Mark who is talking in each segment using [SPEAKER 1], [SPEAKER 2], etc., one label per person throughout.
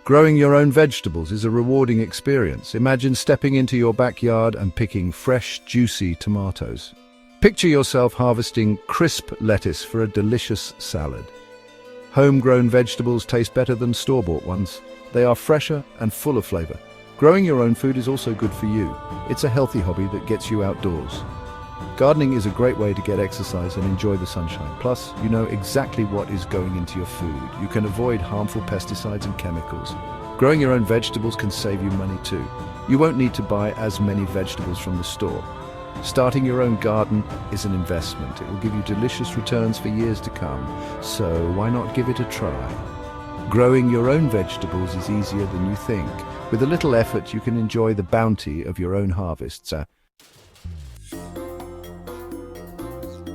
[SPEAKER 1] Growing your own vegetables is a rewarding experience. Imagine stepping into your backyard and picking fresh, juicy tomatoes. Picture yourself harvesting crisp lettuce for a delicious salad. Homegrown vegetables taste better than store-bought ones. They are fresher and full of flavor. Growing your own food is also good for you. It's a healthy hobby that gets you outdoors. Gardening is a great way to get exercise and enjoy the sunshine. Plus, you know exactly what is going into your food. You can avoid harmful pesticides and chemicals. Growing your own vegetables can save you money too. You won't need to buy as many vegetables from the store. Starting your own garden is an investment. It will give you delicious returns for years to come. So why not give it a try? Growing your own vegetables is easier than you think. With a little effort, you can enjoy the bounty of your own harvests.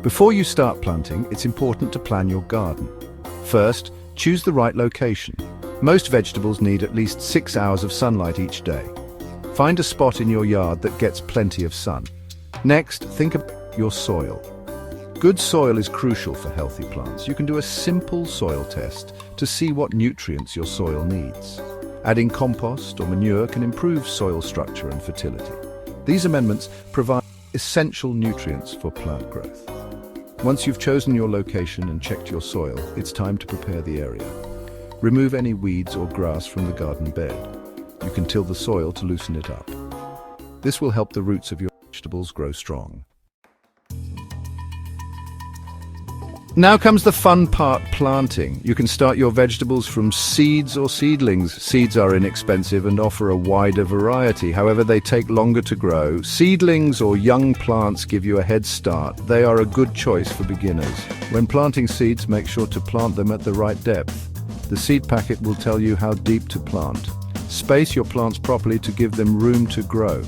[SPEAKER 1] Before you start planting, it's important to plan your garden. First, choose the right location. Most vegetables need at least 6 hours of sunlight each day. Find a spot in your yard that gets plenty of sun. Next, think about your soil. Good soil is crucial for healthy plants. You can do a simple soil test to see what nutrients your soil needs. Adding compost or manure can improve soil structure and fertility. These amendments provide essential nutrients for plant growth. Once you've chosen your location and checked your soil, it's time to prepare the area. Remove any weeds or grass from the garden bed. You can till the soil to loosen it up. This will help the roots of your vegetables grow strong. Now comes the fun part, planting. You can start your vegetables from seeds or seedlings. Seeds are inexpensive and offer a wider variety. However, they take longer to grow. Seedlings or young plants give you a head start. They are a good choice for beginners. When planting seeds, make sure to plant them at the right depth. The seed packet will tell you how deep to plant. Space your plants properly to give them room to grow.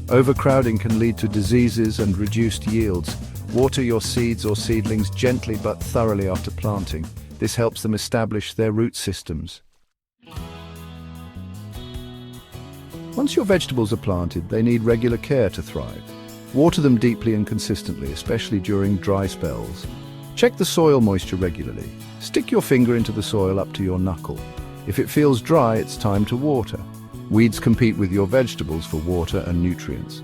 [SPEAKER 1] Overcrowding can lead to diseases and reduced yields. Water your seeds or seedlings gently but thoroughly after planting. This helps them establish their root systems. Once your vegetables are planted, they need regular care to thrive. Water them deeply and consistently, especially during dry spells. Check the soil moisture regularly. Stick your finger into the soil up to your knuckle. If it feels dry, it's time to water. Weeds compete with your vegetables for water and nutrients.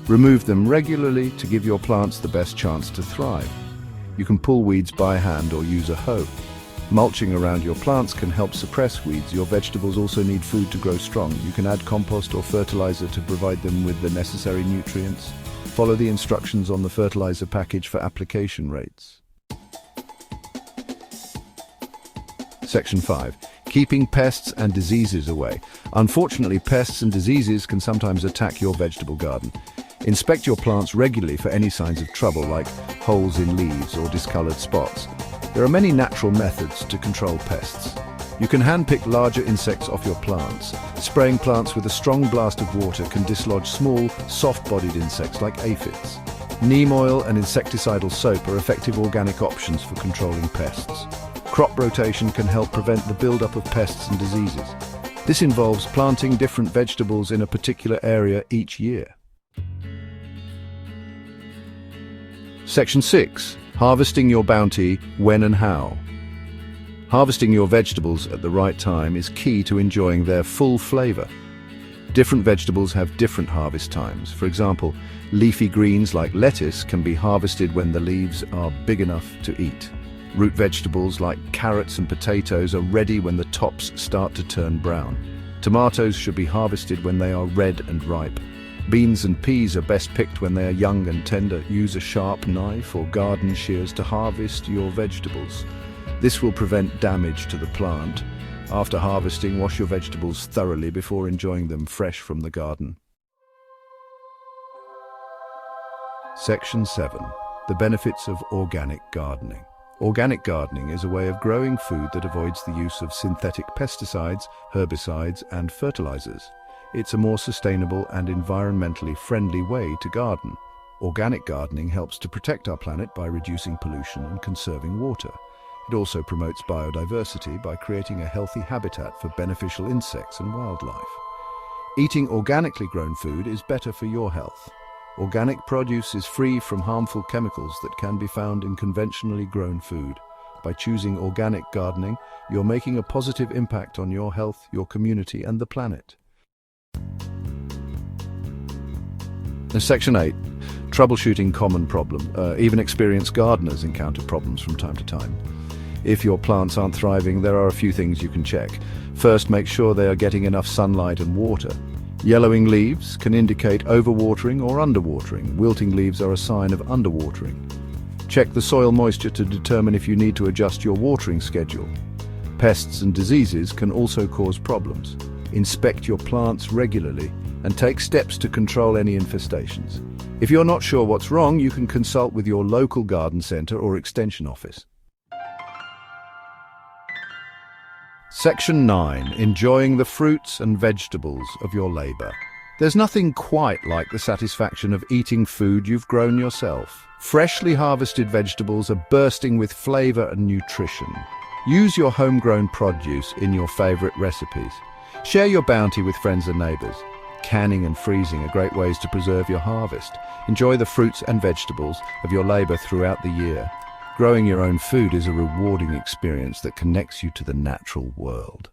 [SPEAKER 1] Remove them regularly to give your plants the best chance to thrive. You can pull weeds by hand or use a hoe. Mulching around your plants can help suppress weeds. Your vegetables also need food to grow strong. You can add compost or fertilizer to provide them with the necessary nutrients. Follow the instructions on the fertilizer package for application rates. Section 5. Keeping pests and diseases away. Unfortunately, pests and diseases can sometimes attack your vegetable garden. Inspect your plants regularly for any signs of trouble, like holes in leaves or discolored spots. There are many natural methods to control pests. You can handpick larger insects off your plants. Spraying plants with a strong blast of water can dislodge small, soft-bodied insects like aphids. Neem oil and insecticidal soap are effective organic options for controlling pests. Crop rotation can help prevent the buildup of pests and diseases. This involves planting different vegetables in a particular area each year. Section 6. Harvesting your bounty, when and how. Harvesting your vegetables at the right time is key to enjoying their full flavor. Different vegetables have different harvest times. For example, leafy greens like lettuce can be harvested when the leaves are big enough to eat. Root vegetables like carrots and potatoes are ready when the tops start to turn brown. Tomatoes should be harvested when they are red and ripe. Beans and peas are best picked when they are young and tender. Use a sharp knife or garden shears to harvest your vegetables. This will prevent damage to the plant. After harvesting, wash your vegetables thoroughly before enjoying them fresh from the garden. Section 7. The benefits of organic gardening. Organic gardening is a way of growing food that avoids the use of synthetic pesticides, herbicides, and fertilizers. It's a more sustainable and environmentally friendly way to garden. Organic gardening helps to protect our planet by reducing pollution and conserving water. It also promotes biodiversity by creating a healthy habitat for beneficial insects and wildlife. Eating organically grown food is better for your health. Organic produce is free from harmful chemicals that can be found in conventionally grown food. By choosing organic gardening, you're making a positive impact on your health, your community, and the planet. Now, Section 8. Troubleshooting common problem. Even experienced gardeners encounter problems from time to time. If your plants aren't thriving, there are a few things you can check. First, make sure they are getting enough sunlight and water. Yellowing leaves can indicate overwatering or underwatering. Wilting leaves are a sign of underwatering. Check the soil moisture to determine if you need to adjust your watering schedule. Pests and diseases can also cause problems. Inspect your plants regularly and take steps to control any infestations. If you're not sure what's wrong, you can consult with your local garden centre or extension office. Section 9. Enjoying the fruits and vegetables of your labour. There's nothing quite like the satisfaction of eating food you've grown yourself. Freshly harvested vegetables are bursting with flavour and nutrition. Use your homegrown produce in your favourite recipes. Share your bounty with friends and neighbours. Canning and freezing are great ways to preserve your harvest. Enjoy the fruits and vegetables of your labour throughout the year. Growing your own food is a rewarding experience that connects you to the natural world.